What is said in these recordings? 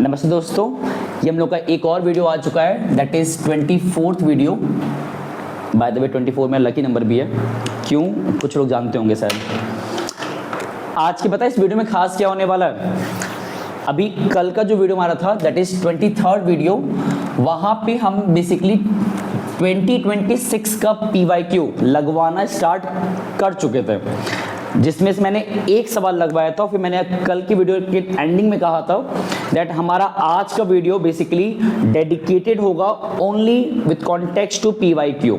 नमस्ते दोस्तों, ये हम लोग का एक और वीडियो आ चुका है, that is 24th video. By the way 24 में लकी नंबर भी है, क्यों कुछ लोग जानते होंगे शायद। आज के पता है इस वीडियो में खास क्या होने वाला है। अभी कल का जो वीडियो हमारा था दैट इज़ 23rd वीडियो, वहाँ पे हम बेसिकली 2026 का PYQ लगवाना स्टार्ट कर चुके थे, जिसमें से मैंने एक सवाल लगवाया था। फिर मैंने कल की वीडियो के एंडिंग में कहा था दैट हमारा आज का वीडियो बेसिकली डेडिकेटेड होगा only with context to PYQ,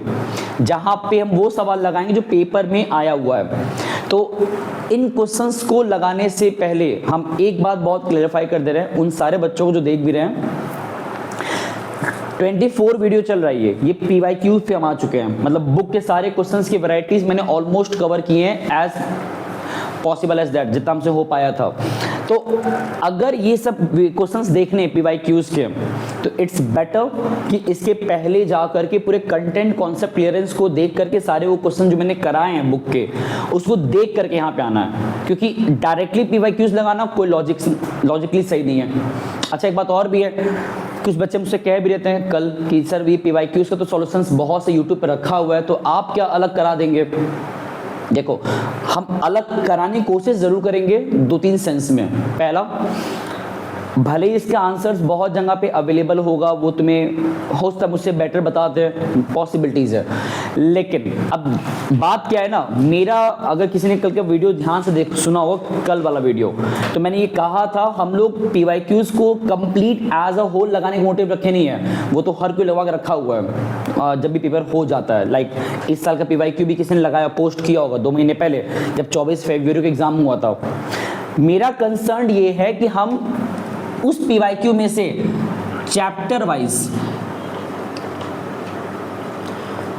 जहां पे हम वो सवाल लगाएंगे जो पेपर में आया हुआ है। तो इन क्वेश्चंस को लगाने से पहले हम एक बात बहुत क्लेरिफाई कर दे रहे हैं उन सारे बच्चों को जो देख भी रहे हैं। 24 वीडियो चल रही है, ये PYQ पे हम आ चुके हैं, मतलब बुक के सारे क्वेश्चंस की वैरायटीज मैंने ऑलमोस्ट कवर किए हैं एज पॉसिबल एज दैट, जितना हमसे हो पाया था। तो अगर ये सब क्वेश्चंस देखने PYQs के, तो इट्स बेटर कि इसके पहले जा करके पूरे कंटेंट कॉन्सेप्ट क्लियरेंस को देख करके सारे वो क्वेश्चन जो मैंने कराए हैं बुक के, उसको देख करके यहाँ पे आना है, क्योंकि डायरेक्टली PYQs लगाना कोई लॉजिकली सही नहीं है। अच्छा, एक बात और भी है, कुछ बच्चे मुझसे कह भी रहते हैं कल कि सर ये PYQs का तो सॉल्यूशंस बहुत से यूट्यूब पे रखा हुआ है, तो आप क्या अलग करा देंगे। देखो, हम अलग कराने की कोशिश जरूर करेंगे 2-3 सेंस में। पहला, भले ही इसका आंसर्स बहुत जगह पे अवेलेबल होगा, वो तुम्हें हो सकता मुझसे बेटर बताते हैं, पॉसिबिलिटीज है। लेकिन अब बात क्या है ना, मेरा अगर किसी ने कल का वीडियो ध्यान से सुना हो, कल वाला वीडियो, तो मैंने ये कहा था हम लोग PYQs को कंप्लीट एज अ होल लगाने के मोटिव रखे नहीं है, वो तो हर कोई लगवा के रखा हुआ है जब भी पेपर हो जाता है। लाइक इस साल का PYQ भी किसी ने लगाया, पोस्ट किया होगा 2 महीने पहले, जब 24 फरवरी को एग्जाम हुआ था। मेरा कंसर्न ये है कि हम उस PYQ में से चैप्टर वाइज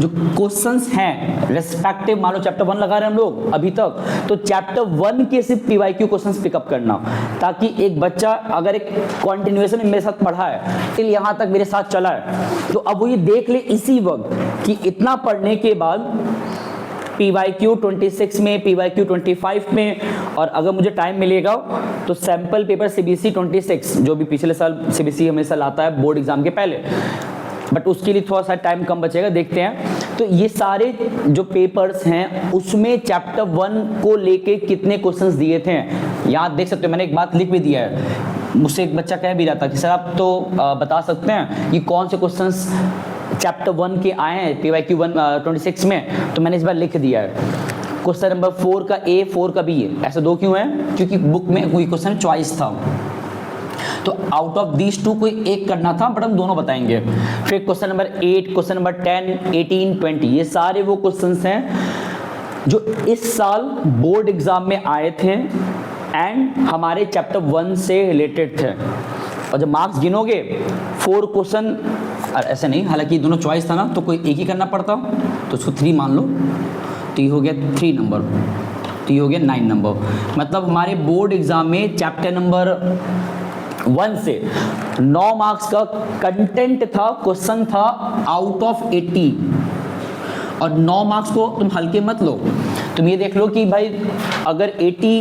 जो क्वेश्चंस हैं रेस्पेक्टिव, मान लो चैप्टर 1 लगा रहे हैं हम लोग अभी तक, तो चैप्टर 1 के सिर्फ PYQ क्वेश्चंस पिकअप करना, ताकि एक बच्चा अगर एक कंटिन्यूएशन में मेरे साथ पढ़ा है, टिल यहाँ तक मेरे साथ चला है, तो अब वो ये देख ले इसी वक्त कि इतना पढ़ने के बाद PYQ 26 में, PYQ 25 में, और अगर मुझे टाइम मिलेगा तो सैंपल पेपर CBSE 26, जो भी पिछले साल CBSE हमेशा लाता है बोर्ड एग्जाम के पहले, बट उसके लिए थोड़ा सा टाइम कम बचेगा, देखते हैं। तो ये सारे जो पेपर्स हैं उसमें चैप्टर 1 को लेके कितने क्वेश्चंस दिए थे, यहाँ देख सकते हो। मैंने एक बात लिख भी दिया है, मुझसे एक बच्चा कह भी रहा था कि सर आप तो बता सकते हैं कि कौन से क्वेश्चंस चैप्टर 1 के आए हैं PYQ 26 में, तो मैंने इस बार लिख दिया है। क्वेश्चन नंबर 4 का A, 4 का B, ऐसे 2 क्यों है, क्योंकि बुक में कोई क्वेश्चन चॉइस था, तो आउट ऑफ दीज 2 कोई एक करना था, बट हम दोनों बताएंगे। फिर क्वेश्चन नंबर 8, क्वेश्चन नंबर 10, 18, 20, ये सारे वो क्वेश्चंस हैं जो इस साल बोर्ड एग्जाम में आए थे एंड हमारे चैप्टर 1 से रिलेटेड थे। और जब मार्क्स गिनोगे 4 क्वेश्चन, ऐसे नहीं, हालांकि दोनों चॉइस था ना, तो कोई एक ही करना पड़ता, तो उसको 3 मान लो, तो ये हो गया 3 नंबर, तो ये हो गया 9 नंबर। मतलब हमारे बोर्ड एग्जाम में चैप्टर नंबर 1 से 9 मार्क्स का कंटेंट था, क्वेश्चन था आउट ऑफ 80, और 9 मार्क्स को तुम हल्के मत लो। तुम ये देख लो कि भाई अगर 80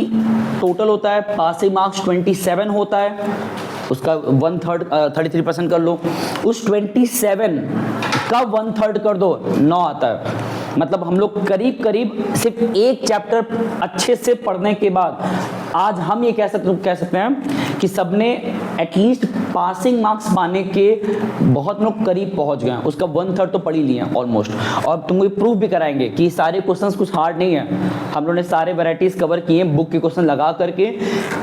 टोटल होता है, पासिंग मार्क्स 27 होता है, उसका 1/3 33% कर लो, उस 27 का 1/3 कर दो, 9 आता है। मतलब हम लोग करीब करीब सिर्फ एक चैप्टर अच्छे से पढ़ने के बाद आज हम ये कह सकते हैं कि सबने एटलीस्ट पासिंग मार्क्स पाने के बहुत लोग करीब पहुंच गए हैं, उसका 1/3 तो पढ़ ही लिए हैं ऑलमोस्ट। और तुमको प्रूफ भी कराएंगे कि सारे क्वेश्चंस कुछ हार्ड नहीं है, हम लोगों ने सारे वैरायटीज कवर किए हैं, बुक के क्वेश्चन लगा करके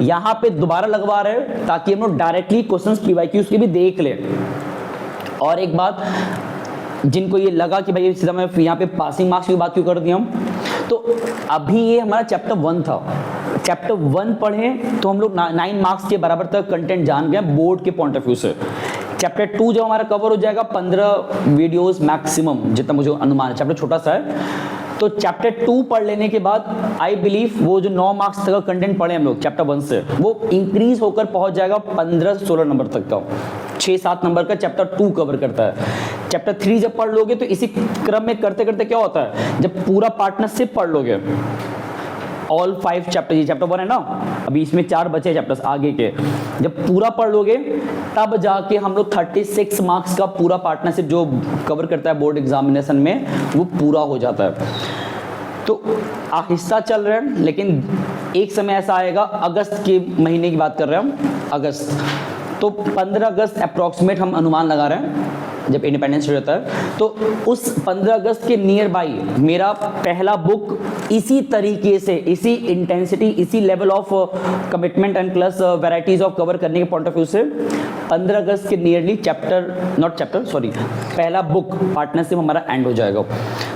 यहाँ पे दोबारा लगवा रहे हैं, ताकि हम लोग डायरेक्टली क्वेश्चंस PYQs के भी देख ले। और एक बात, जिनको ये लगा कि भाई सीधा मैं यहाँ पे पासिंग मार्क्स की बात क्यों कर दी हम, तो अभी ये हमारा चैप्टर 1 था, चैप्टर 1 पढ़ें तो हम लोग 9 मार्क्स के बराबर तक कंटेंट जान गए बोर्ड के पॉइंट ऑफ व्यू से। चैप्टर 2 जब हमारा कवर हो जाएगा, 15 वीडियोस मैक्सिमम, जितना मुझे अनुमान है, चैप्टर छोटा सा है, तो चैप्टर 2 पढ़ लेने के बाद आई बिलीव वो जो 9 मार्क्स तक का कंटेंट पढ़े हम लोग चैप्टर 1 से, वो इंक्रीज होकर पहुंच जाएगा 15 से 16 नंबर तक का। 6-7 नंबर का चैप्टर 2 कवर करता है। चैप्टर 3 जब पढ़ लोगे तो इसी क्रम में करते करते क्या होता है, जब पूरा पार्टनरशिप पढ़ लोगे ऑल 5 चैप्टर, ये चैप्टर 1 है ना, अभी इसमें 4 बचे चैप्टर्स आगे के, जब पूरा पढ़ लोगे तब जाके हम लोग 36 मार्क्स का पूरा पार्टनरशिप जो कवर करता है बोर्ड एग्जामिनेशन में वो पूरा हो जाता है। तो आहिस्ता चल रहे हैं, लेकिन एक समय ऐसा आएगा, अगस्त के महीने की बात कर रहे हैं हम, अगस्त, तो 15 अगस्त अप्रॉक्सीमेट हम अनुमान लगा रहे हैं जब इंडिपेंडेंस डे होता है, तो उस 15 अगस्त के नियर बाई मेरा पहला बुक इसी तरीके से, इसी इंटेंसिटी, इसी level of commitment and plus varieties of cover करने के पॉइंट ऑफ व्यू से 15 अगस्त के नियरली पहला बुक पार्टनरशिप हमारा एंड हो जाएगा।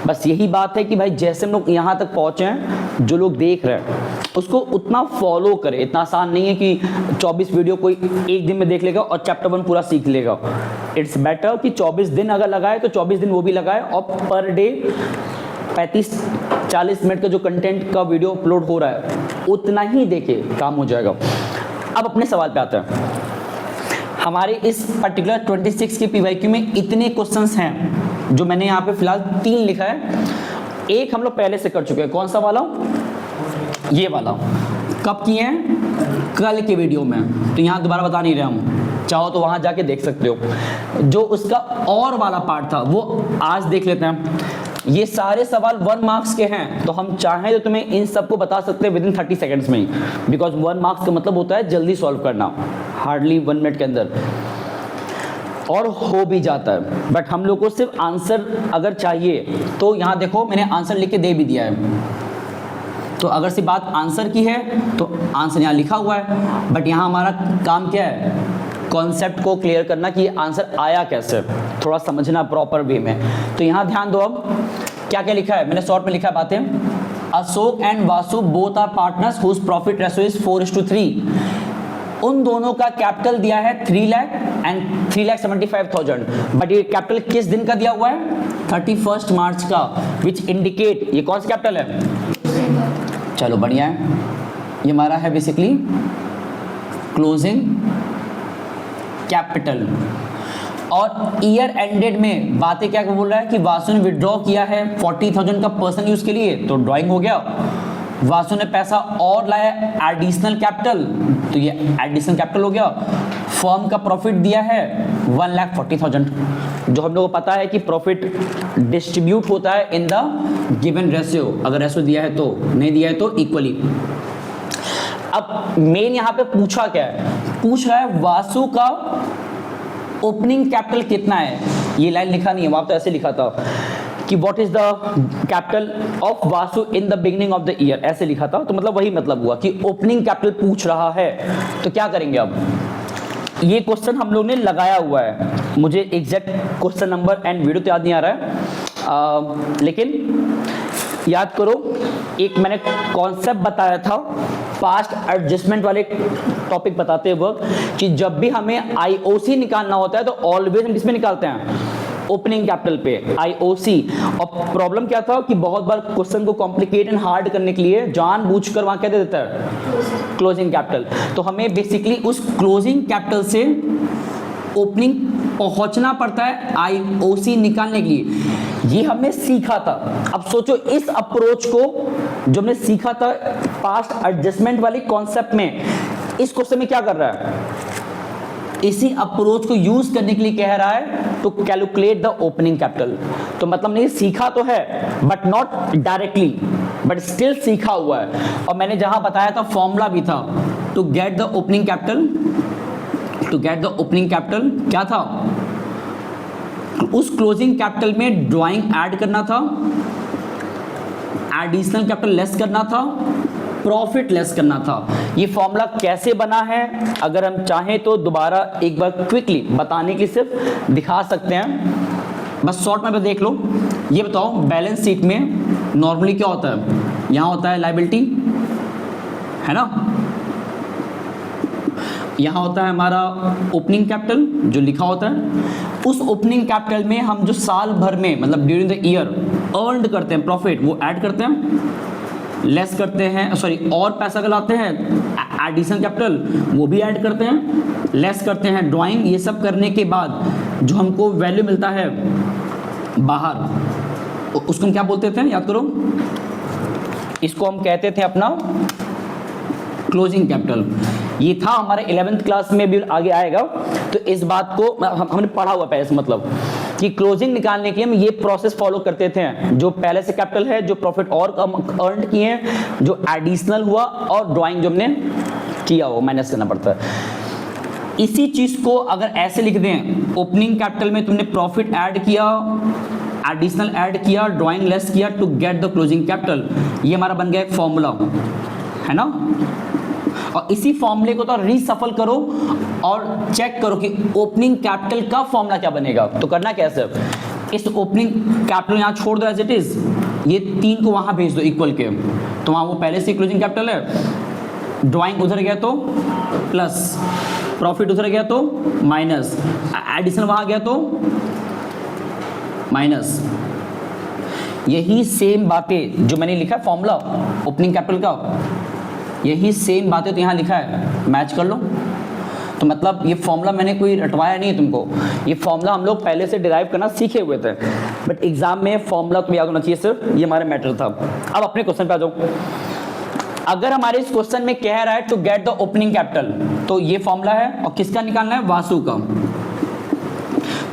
बस यही बात है कि भाई जैसे हम लोग यहाँ तक पहुँचे हैं, जो लोग देख रहे हैं उसको उतना फॉलो करें। इतना आसान नहीं है कि 24 वीडियो कोई एक दिन में देख लेगा और चैप्टर 1 पूरा सीख लेगा। इट्स बेटर कि 24 दिन अगर लगाए तो 24 दिन वो भी लगाए, और पर डे 35-40 मिनट का जो कंटेंट का वीडियो अपलोड हो रहा है उतना ही देखे, काम हो जाएगा। अब अपने सवाल पे आते हैं। हमारे इस पर्टिकुलर 26 के पीवाईक्यू में इतने क्वेश्चंस हैं, जो मैंने यहाँ पे फिलहाल 3 लिखा है। एक हम लोग पहले से कर चुके हैं, कौन सा वाला? ये वाला। कब किए हैं? कल के वीडियो में, तो यहाँ दोबारा बता नहीं रहे हम, चाहो तो वहाँ जाके देख सकते हो। जो उसका और वाला पार्ट था वो आज देख लेते हैं। ये सारे सवाल 1 मार्क्स के हैं, तो हम चाहें तो तुम्हें इन सबको बता सकते हैं विदिन 30 सेकेंड्स में ही, बिकॉज 1 मार्क्स का मतलब होता है जल्दी सॉल्व करना, हार्डली 1 मिनट के अंदर, और हो भी जाता है। बट हम लोग को सिर्फ आंसर अगर चाहिए तो यहाँ देखो मैंने आंसर लिख के दे भी दिया है। तो अगर सिर्फ बात आंसर की है तो आंसर यहाँ लिखा हुआ है, बट यहाँ हमारा काम क्या है? कॉन्सेप्ट को क्लियर करना कि ये आंसर आया कैसे, थोड़ा समझना प्रॉपर वे में। तो यहाँ ध्यान दो, अब क्या क्या लिखा है, मैंने शॉर्ट में लिखा है बातें। Ashok and Vasu both are partners whose profit ratio is 4:3। उन दोनों का कैपिटल दिया है 3 लाख एंड 3,75,000, बट ये कैपिटल किस दिन का दिया हुआ है? 31 मार्च का, विच इंडिकेट ये कौन सा कैपिटल है? चलो बढ़िया है, ये हमारा है बेसिकली क्लोजिंग कैपिटल। और ईयर एंडेड में बातें क्या बोल रहा है कि वासु ने विड्रॉ किया है 40,000 का पर्सनल यूज के लिए, तो ड्राइंग हो गया। वासु ने पैसा और लाया एडिशनल कैपिटल, तो ये एडिशनल कैपिटल हो गया। फर्म का प्रॉफिट दिया है 1,40,000, जो हम लोगों को पता है कि प्रॉफिट डिस्ट्रीब्यूट होता है इन द गिवन रेशियो, अगर रेशियो दिया है तो, नहीं दिया है तो इक्वली। अब मेन यहाँ पे पूछा क्या है? पूछ रहा है वासु का ओपनिंग कैपिटल कितना है। ये लाइन लिखा नहीं है, वहां तो ऐसे लिखा था कि what is the capital of Vasu in the beginning of the year, ऐसे लिखा था। तो मतलब वही मतलब हुआ कि ओपनिंग कैपिटल पूछ रहा है। तो क्या करेंगे अब? ये क्वेश्चन हम लोग ने लगाया हुआ है, मुझे exact question number and video तो याद नहीं आ रहा है, लेकिन याद करो एक मैंने कॉन्सेप्ट बताया था पास्ट एडजस्टमेंट वाले टॉपिक बताते वक्त कि जब भी हमें आईओसी निकालना होता है तो ऑलवेज हम किसमें निकालते हैं? ओपनिंग कैपिटल पे, आईओसी। और प्रॉब्लम क्या था कि बहुत बार क्वेश्चन को कॉम्प्लिकेट एंड हार्ड करने के लिए जानबूझकर वहां क्या दे देता है? Closing capital. तो हमें बेसिकली उस क्लोजिंग कैपिटल से ओपनिंग पहुंचना पड़ता है आईओसी निकालने के लिए। ये हमने सीखा था। अब सोचो इस अप्रोच को जो हमने सीखा था पास्ट एडजस्टमेंट वाले कॉन्सेप्ट में, इस क्वेश्चन में क्या कर रहा है? इसी अप्रोच को यूज करने के लिए कह रहा है to calculate the opening capital. तो मतलब नहीं सीखा तो है but not directly, but still सीखा हुआ है। और मैंने जहां बताया था फॉर्मूला भी था to get the opening capital, to get the opening capital क्या था? उस क्लोजिंग कैपिटल में ड्राइंग ऐड करना था, एडिशनल कैपिटल लेस करना था, प्रॉफिट लेस करना था। ये फॉर्मूला कैसे बना है अगर हम चाहें तो दोबारा एक बार क्विकली बताने की सिर्फ दिखा सकते हैं, बस शॉर्ट में देख लो। ये बताओ बैलेंस शीट में नॉर्मली क्या होता है? यहाँ होता है लायबिलिटी, है ना, यहाँ होता है हमारा ओपनिंग कैपिटल जो लिखा होता है। उस ओपनिंग कैपिटल में हम जो साल भर में मतलब ड्यूरिंग द ईयर अर्नड करते हैं प्रॉफिट वो ऐड करते हैं, लेस करते हैं, सॉरी और पैसा अगर लाते हैं एडिशनल कैपिटल वो भी ऐड करते हैं, लेस करते हैं ड्राइंग। ये सब करने के बाद जो हमको वैल्यू मिलता है बाहर उसको हम क्या बोलते थे? याद करो, इसको हम कहते थे अपना क्लोजिंग कैपिटल। ये था हमारे 11th क्लास में भी आगे आएगा, तो इस बात को हमने पढ़ा हुआ पहले से, मतलब कि क्लोजिंग निकालने के लिए हम ये प्रोसेस फॉलो करते थे, जो पहले से कैपिटल है, जो प्रॉफिट और अर्न किए हैं, जो एडिशनल हुआ, और ड्राइंग जो हमने किया वो माइनस करना पड़ता है। इसी चीज को अगर ऐसे लिख दें, ओपनिंग कैपिटल में तुमने प्रॉफिट ऐड किया, एडिशनल ऐड किया, ड्राइंग लेस किया to get the closing capital, ये हमारा बन गया एक फॉर्मूला, है ना। और इसी फॉर्मूले को तो रीसफल करो और चेक करो कि ओपनिंग कैपिटल का फॉर्मूला क्या बनेगा। तो करना कैसे, इस ओपनिंग कैपिटल यहां छोड़ दो एज इट इज, ये 3 को वहां भेज दो इक्वल के, तो वहां वो पहले से क्लोजिंग कैपिटल है, ड्राइंग उधर गया तो प्लस, प्रॉफिट उधर गया तो माइनस, एडिशनल वहां गया तो माइनस। यही सेम बातें जो मैंने लिखा है फॉर्मूला ओपनिंग कैपिटल का, यही सेम बातें तो यहाँ लिखा है, मैच कर लो। तो मतलब ये फॉर्मूला मैंने कोई रटवाया नहीं है तुमको, ये फॉर्मूला हम लोग पहले से डिराइव करना सीखे हुए थे, बट एग्जाम में फॉर्मूला तुम्हें याद होना चाहिए सर, ये हमारा मैटर था। अब अपने क्वेश्चन पे आ जाओ। अगर हमारे इस क्वेश्चन में कह रहा है to get the opening capital, तो ये फॉर्मूला है, और किसका निकालना है, वासु का।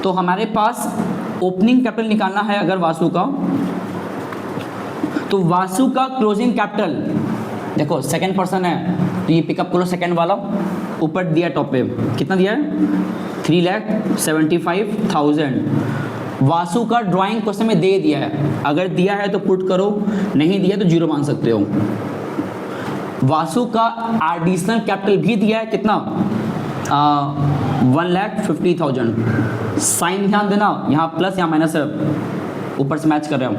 तो हमारे पास ओपनिंग कैपिटल निकालना है अगर वासु का, तो वासु का क्लोजिंग कैपिटल देखो सेकंड पर्सन है, तो ये पिकअप करो सेकंड वाला, ऊपर दिया टॉप पे, कितना दिया है 3,75,000। वासु का ड्राइंग क्वेश्चन में दे दिया है, अगर दिया है तो पुट करो, नहीं दिया तो 0 मान सकते हो। वासु का एडिशनल कैपिटल भी दिया है, कितना 1,50,000। साइन ध्यान देना, यहाँ प्लस यहाँ माइनस है, ऊपर से मैच कर रहे हो।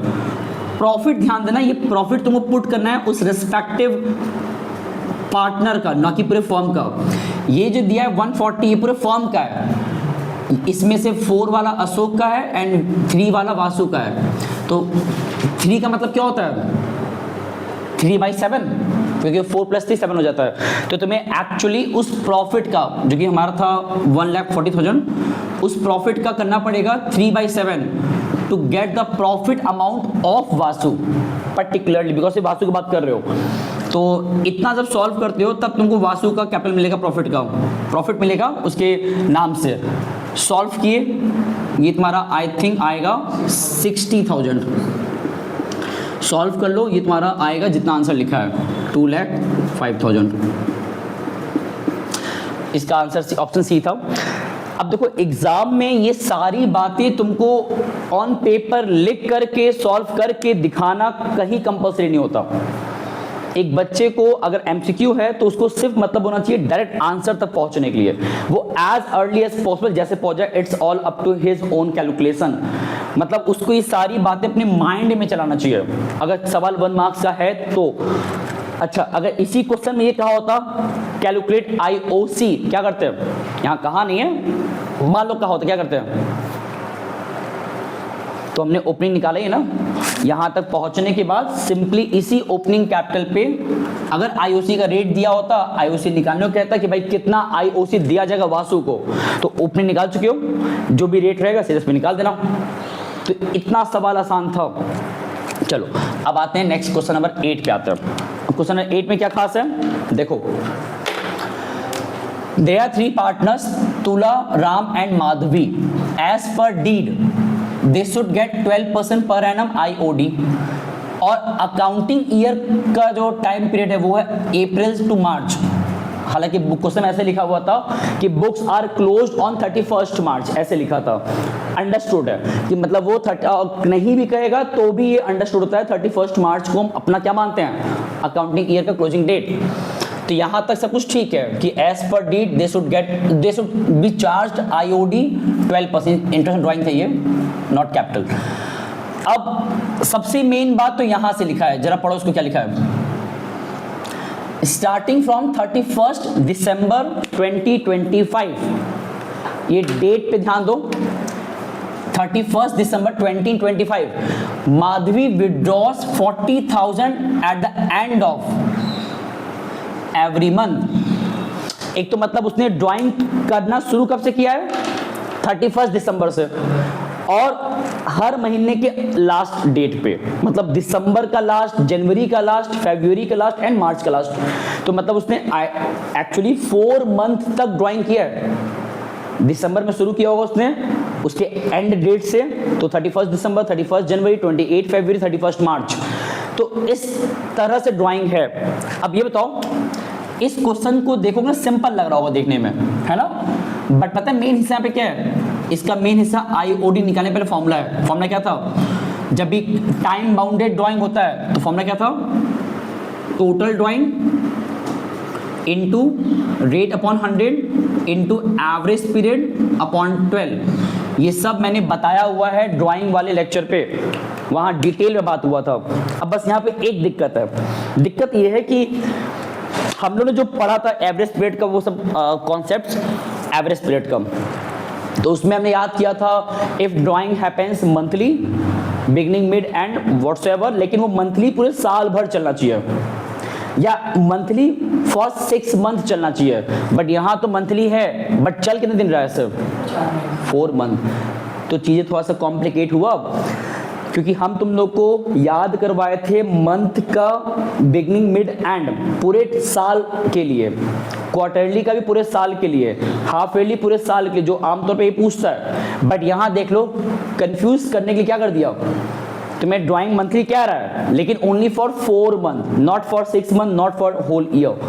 प्रॉफिट ध्यान देना, ये प्रॉफिट तुमको पुट करना है उस रिस्पेक्टिव पार्टनर का, ना कि पूरे फर्म का। ये जो दिया है 140, ये पूरे फर्म का है, इसमें से 4 वाला अशोक का है एंड 3 वाला वासु का है। तो 3 का मतलब क्या होता है 3/7, क्योंकि 4 + 3 7 हो जाता है। तो तुम्हें एक्चुअली उस प्रॉफिट का, जो कि हमारा था 1,40,000, उस प्रॉफिट का करना पड़ेगा 3/7 to get the profit amount of Vasu particularly, because Vasu की बात कर रहे हो। तो इतना जब सॉल्व करते हो तब तुमको वासु का कैपिटल मिलेगा, प्रॉफिट मिलेगा उसके नाम से। सॉल्व किए, ये तुम्हारा आई थिंक आएगा 60,000। सॉल्व कर लो, ये तुम्हारा आएगा जितना आंसर लिखा है 2,05,000। इसका आंसर ऑप्शन सी था। अब देखो एग्जाम में ये सारी बातें तुमको ऑन पेपर लिख करके सॉल्व करके दिखाना कहीं कंपल्सरी नहीं होता। एक बच्चे को अगर एमसीक्यू है तो उसको सिर्फ मतलब होना चाहिए डायरेक्ट आंसर तक पहुंचने के लिए, वो एज अर्ली एज पॉसिबल जैसे पहुंचा, it's all up to his own calculation. मतलब उसको ये सारी बातें अपने माइंड में चलाना चाहिए। अगर सवाल 1 मार्क्स का है तो अच्छा, अगर इसी क्वेश्चन में ये कहा होता कैलकुलेट आईओसी, क्या करते हैं, यहाँ कहा नहीं है, मान लो कहा होता क्या करते हैं, तो हमने ओपनिंग निकाला ही ना, यहां तक पहुंचने के बाद सिंपली इसी ओपनिंग कैपिटल पे अगर आईओसी का रेट दिया होता, आईओसी निकालने को कहता कि भाई कितना आईओसी दिया जाएगा वासु को, तो ओपनिंग निकाल चुके हो, जो भी रेट रहेगा सीधे पे निकाल देना। तो इतना सवाल आसान था। चलो अब आते हैं नेक्स्ट क्वेश्चन नंबर 8 पे आते हैं। क्वेश्चन नंबर 8 में क्या खास है, देखो there are 3 partners Tula, Ram and Madhvi. As per deed they should get 12% per annum IOD और अकाउंटिंग ईयर का जो टाइम पीरियड है वो है अप्रैल टू मार्च। हालांकि क्वेश्चन ऐसे लिखा हुआ था कि बुक्स आर क्लोज्ड ऑन 31 मार्च, ऐसे लिखा था। अंडरस्टूड है कि मतलब वो नहीं भी कहेगा तो भी ये अंडरस्टूड होता है 31 मार्च को हम अपना क्या मानते हैं, अकाउंटिंग ईयर का क्लोजिंग डेट। तो यहां तक सब कुछ ठीक है कि as per deed they should be charged IOD 12%, interest drawing था ये, नॉट कैपिटल। अब सबसे मेन बात तो यहां से लिखा है, जरा पढ़ो उसको क्या लिखा है। स्टार्टिंग फ्रॉम 31 दिसंबर 2025, ये डेट पे ध्यान दो, 31 दिसंबर 2025 Madhavi withdraws 40,000 eight the end of every month. एक तो मतलब उसने ड्राइंग करना शुरू कब से किया है, 31 दिसंबर से, और हर महीने के लास्ट डेट पे, मतलब दिसंबर का लास्ट, जनवरी का लास्ट, फरवरी का लास्ट एंड मार्च का लास्ट। तो मतलब उसने एक्चुअली 4 मंथ तक ड्राइंग किया है। दिसंबर में शुरू किया होगा उसने, उसके एंड डेट से, तो 31 दिसंबर, 31 जनवरी, 28 फरवरी, 31 मार्च। तो इस तरह से ड्राइंग है। अब ये बताओ, इस क्वेश्चन को देखोगे ना, सिंपल लग रहा होगा देखने में, है ना, बट पता है मेन हिस्सा पे क्या है? इसका मेन हिस्सा आईओडी निकालने पहले फॉर्मूला है। फॉर्मूला क्या था? जब भी टाइम बाउंडेड ड्राइंग होता है तो फॉर्मूला क्या था? Total drawing into rate upon 100 into average period upon 12। ये सब मैंने बताया हुआ है ड्राइंग वाले लेक्चर पे, वहां डिटेल में बात हुआ था। अब बस यहाँ पे एक दिक्कत है। दिक्कत ये है कि हम लोगों ने जो पढ़ा था एवरेज पीरियड का, वो सब कॉन्सेप्ट्स एवरेज पीरियड का, तो उसमें हमने याद किया था if drawing happens monthly, beginning, mid and whatsoever, लेकिन वो मंथली पूरे साल भर चलना चाहिए, या मंथली फॉर 6 मंथ चलना चाहिए। बट यहाँ तो मंथली है, बट चल कितने दिन रहा है? सिर्फ 4 मंथ। तो चीज़ें थोड़ा सा कॉम्प्लिकेट हुआ, क्योंकि हम तुम लोग को याद करवाए थे मंथ का बिगनिंग, मिड, एंड पूरे साल के लिए, क्वार्टरली का भी पूरे साल के लिए, हाफ ईयरली पूरे साल के लिए, जो आमतौर पे ये पूछता है। बट यहाँ देख लो, कंफ्यूज करने के लिए क्या कर दिया, तुम्हें ड्राइंग मंथली क्या रहा है, लेकिन only for 4 month, not for 6 month, not for whole year.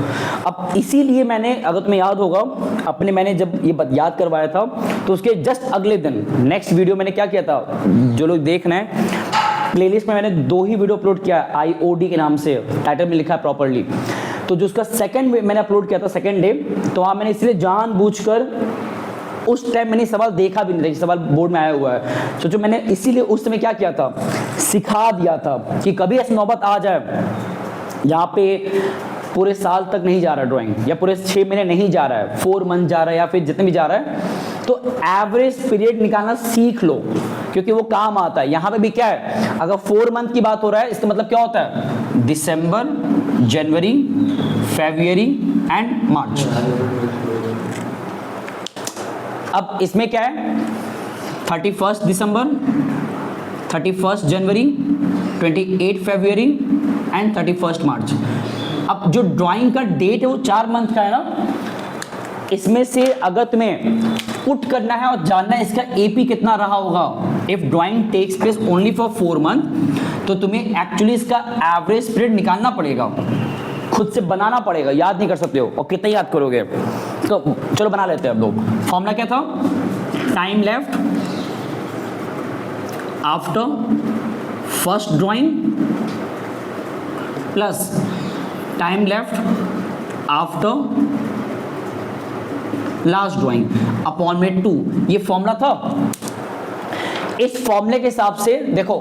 अब इसीलिए मैंने, अगर तुम्हें याद होगा, अपने मैंने जब ये याद करवाया था तो उसके जस्ट अगले दिन नेक्स्ट वीडियो मैंने क्या किया था, जो लोग देख रहे हैं प्लेलिस्ट में मैंने 2 ही वीडियो अपलोड किया आईओडी के नाम से, टाइटल में लिखा है प्रॉपरली। तो जो उसका सेकंड मैंने अपलोड किया था सेकंड डे, तो वहाँ मैंने इसलिए जानबूझकर उस टाइम मैंने सवाल देखा भी नहीं था, सवाल बोर्ड में आया हुआ है, तो जो मैंने इसीलिए उस समय क्या किया था, सिखा दिया था कि कभी ऐसी नौबत आ जाए यहाँ पे पूरे साल तक नहीं जा रहा ड्राइंग, या पूरे 6 महीने नहीं जा रहा है, 4 मंथ जा रहा है, या फिर जितने भी जा रहा है, तो एवरेज पीरियड निकालना सीख लो, क्योंकि वो काम आता है। यहाँ पे भी क्या है, अगर 4 मंथ की बात हो रहा है, इसका मतलब क्या होता है, दिसंबर, जनवरी, फरवरी एंड मार्च। अब इसमें क्या है, 31 दिसंबर, 31 जनवरी, 28 फरवरी एंड 31 मार्च। अब जो ड्राइंग का डेट है वो 4 मंथ का है ना, इसमें से अगर तुम्हें पुट करना है और जानना है इसका एपी कितना रहा होगा, if drawing takes place only for 4 month, तो तुम्हें एक्चुअली इसका एवरेज पीरियड निकालना पड़ेगा, खुद से बनाना पड़ेगा, याद नहीं कर सकते हो, और कितना याद करोगे। तो चलो बना लेते हैं अब लोग। फॉर्मूला क्या था, time left after first drawing plus time left after last drawing upon में 2, ये फॉर्मूला था। इस फॉर्मूले के हिसाब से देखो,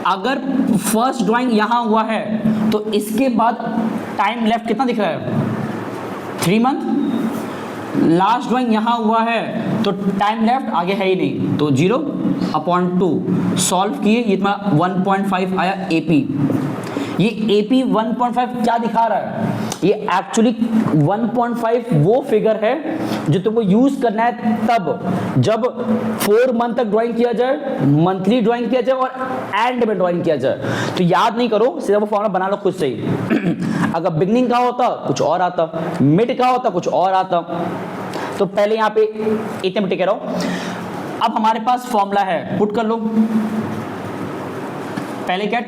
अगर फर्स्ट ड्राइंग यहां हुआ है तो इसके बाद टाइम लेफ्ट कितना दिख रहा है, 3 मंथ। लास्ट ड्राइंग यहां हुआ है तो टाइम लेफ्ट आगे है ही नहीं, तो 0/2 सॉल्व किए, ये तुम्हारा 1.5 आया एपी। ये एपी 1.5 क्या दिखा रहा है, ये एक्चुअली 1.5 वो फिगर है जो तुमको यूज करना है तब जब 4 मंथ तक ड्राइंग किया जाए, मंथली ड्राइंग किया जाए और एंड में ड्राइंग किया जाए। तो याद नहीं करो, सीधा वो फॉर्मूला बना लो खुद से ही। अगर बिगनिंग का होता कुछ और आता, मिड का होता कुछ और आता, तो पहले यहाँ पे इतने में टिके रहो। अब हमारे पास फॉर्मूला है, पुट कर लो। पहले क्या,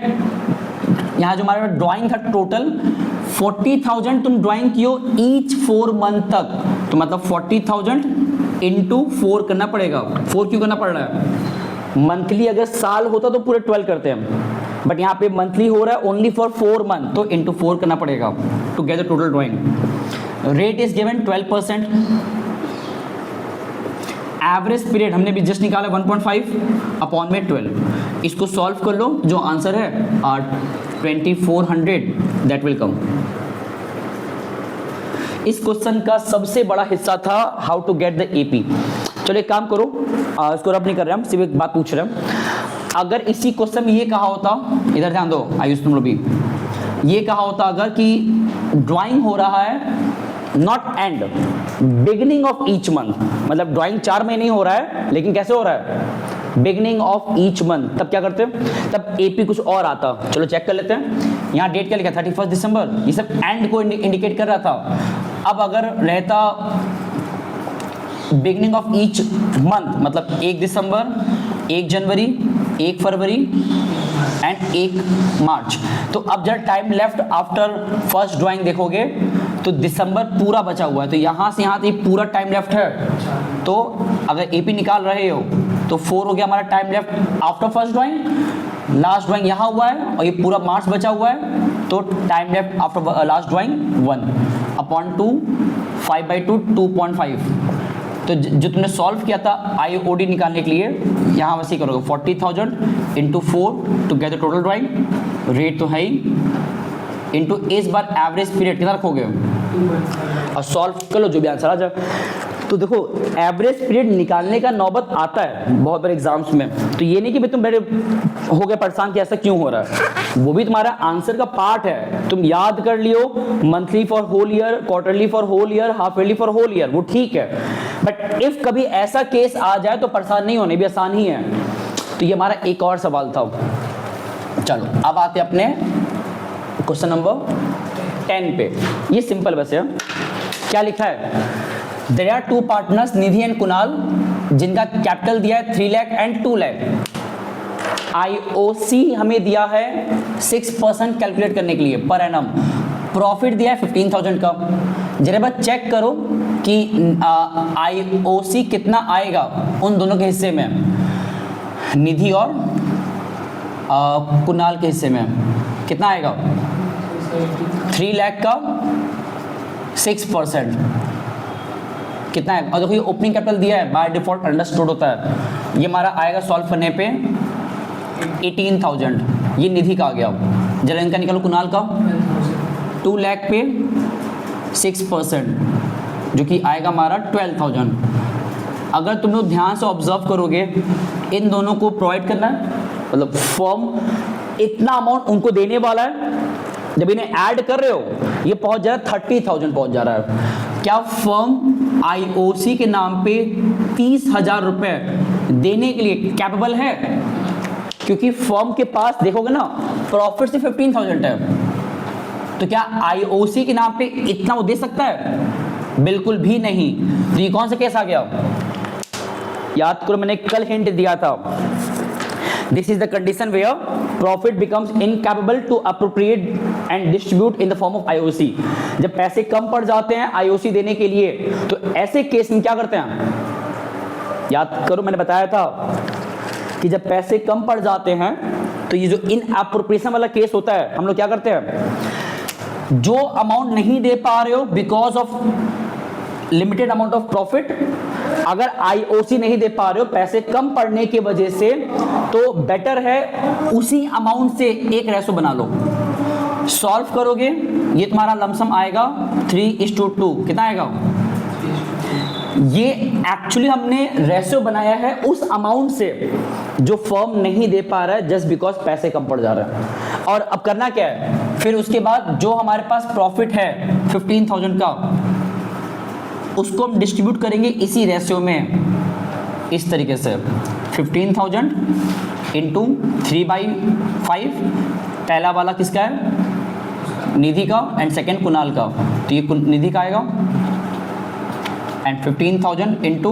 यहाँ जो हमारा ड्राइंग था टोटल 40,000 तुम ड्राइंग कियो ईच 4 मंथ तक, तो मतलब 40,000 इंटू 4 करना पड़ेगा। 4 क्यों करना पड़ रहा है, मंथली अगर साल होता तो पूरे 12 करते हैं, बट यहाँ पे मंथली हो रहा है ओनली फॉर 4 मंथ, तो इंटू 4 करना पड़ेगा to get the total drawing. Rate is given 12%। Average period हमने भी जस्ट निकाला 1.5 अपॉन में 12। इसको सॉल्व कर लो, जो आंसर है 2400 दैट विल कम। इस क्वेश्चन का सबसे बड़ा हिस्सा था how to get the AP. चलो एक काम करो, इसको रब नहीं कर रहे हम, सिर्फ एक बात पूछ रहे हैं। अगर इसी क्वेश्चन में ये कहा होता, इधर ध्यान दो आयुष तुम लोग भी, ये कहा होता अगर कि ड्राइंग हो रहा है not and, beginning of each month, मतलब ड्राइंग 4 महीने हो रहा है लेकिन कैसे हो रहा है, बिगनिंग ऑफ ईच मंथ, तब क्या करते? तब एपी कुछ और आता। चलो चेक कर लेते हैं। यहाँ डेट क्या लिखा? 31 दिसंबर। ये सब एंड को इंडिकेट कर रहा था। अब अगर रहता बिगनिंग ऑफ ईच मंथ, मतलब 1 दिसंबर, 1 जनवरी, 1 फरवरी एंड 1 मार्च, तो अब जब time left after first drawing देखोगे तो दिसंबर पूरा बचा हुआ है, तो यहाँ से यहाँ तक पूरा टाइम लेफ्ट है। तो अगर एपी निकाल रहे हो तो 4 हो गया हमारा time left after first drawing. Last drawing यहाँ हुआ है और ये पूरा मार्च बचा हुआ है, तो time left after last drawing 1/2, 5/2 2.5। तो जो तुमने सॉल्व किया था आईओडी निकालने के लिए, यहाँ वैसे ही करोगे 40,000 into 4 to get the total drawing, rate तो है ही, इंटू इस बार एवरेज पीरियड कितना रखोगे और सॉल्व कर लो जो भी आंसर आ जाए। तो देखो एवरेज पीरियड निकालने का नौबत आता है बहुत बार एग्जाम्स में, तो ये नहीं कि भाई तुम बड़े हो गए परेशान कि ऐसा क्यों हो रहा है, वो भी तुम्हारा आंसर का पार्ट है। तुम याद कर लियो monthly for whole year, quarterly for whole year, half yearly for whole year, वो ठीक है, बट इफ कभी ऐसा केस आ जाए तो परेशान नहीं होने, भी आसान ही है। तो ये हमारा एक और सवाल था। चलो अब आते अपने क्वेश्चन नंबर 10 पे। ये सिंपल वैसे है, क्या लिखा है? There are two partners Nidhi and Kunal जिनका कैपिटल दिया है 3 लाख एंड 2 लाख। आईओसी हमें दिया है 6% कैलकुलेट करने के लिए पर एनम। प्रॉफिट दिया है 15,000 का। जरा बस चेक करो कि आईओसी कितना आएगा उन दोनों के हिस्से में, निधि और कुणाल के हिस्से में कितना आएगा? 3 लाख का 6% कितना है? और देखो ये ओपनिंग कैपिटल दिया है, बाय डिफॉल्ट अंडरस्टूड होता है। ये हमारा आएगा सॉल्व करने पे 18,000, ये निधि का आ गया। जरा इनका निकालो कुणाल का, 2 लाख पे 6% जो कि आएगा हमारा 12,000। अगर तुम लोग ध्यान से ऑब्जर्व करोगे इन दोनों को प्रोवाइड करना है, मतलब फॉर्म इतना अमाउंट उनको देने वाला है, जब इन्हें ऐड कर रहे हो ये पहुंच जा रहा है 30,000 पहुंच जा रहा है। क्या फर्म आईओसी के नाम पे 30,000 रुपए देने के लिए कैपेबल है? क्योंकि फर्म के पास देखोगे ना प्रॉफिट से 15,000 है, तो क्या आईओसी के नाम पे इतना वो दे सकता है? बिल्कुल भी नहीं। तो ये कौन सा केस आ गया? याद करो मैंने कल हिंट दिया था, this is the condition where profit becomes incapable to appropriate and distribute in the form of IOC. जब पैसे कम पड़ जाते हैं आईओसी देने के लिए, तो ऐसे केस में क्या करते हैं? याद करो मैंने बताया था कि जब पैसे कम पड़ जाते हैं तो ये जो इन अप्रोप्रिएशन वाला केस होता है, हम लोग क्या करते हैं, जो अमाउंट नहीं दे पा रहे हो because of limited amount of profit, अगर आईओसी नहीं दे पा रहे हो पैसे कम पड़ने की वजह से, तो बेटर है उसी अमाउंट से एक रेशो बना लो। सॉल्व करोगे ये तुम्हारा लमसम आएगा 3:2। कितना आएगा? ये एक्चुअली हमने रेशो बनाया है उस अमाउंट से जो फर्म नहीं दे पा रहा है जस्ट बिकॉज पैसे कम पड़ जा रहे हैं। और अब करना क्या है, फिर उसके बाद जो हमारे पास प्रॉफिट है 15,000 का, उसको हम डिस्ट्रीब्यूट करेंगे इसी रेशियो में, इस तरीके से 15,000 इंटू 3/5। पहला वाला किसका है? निधि का, एंड सेकेंड कुणाल का, तो ये निधि का आएगा, एंड 15,000 इंटू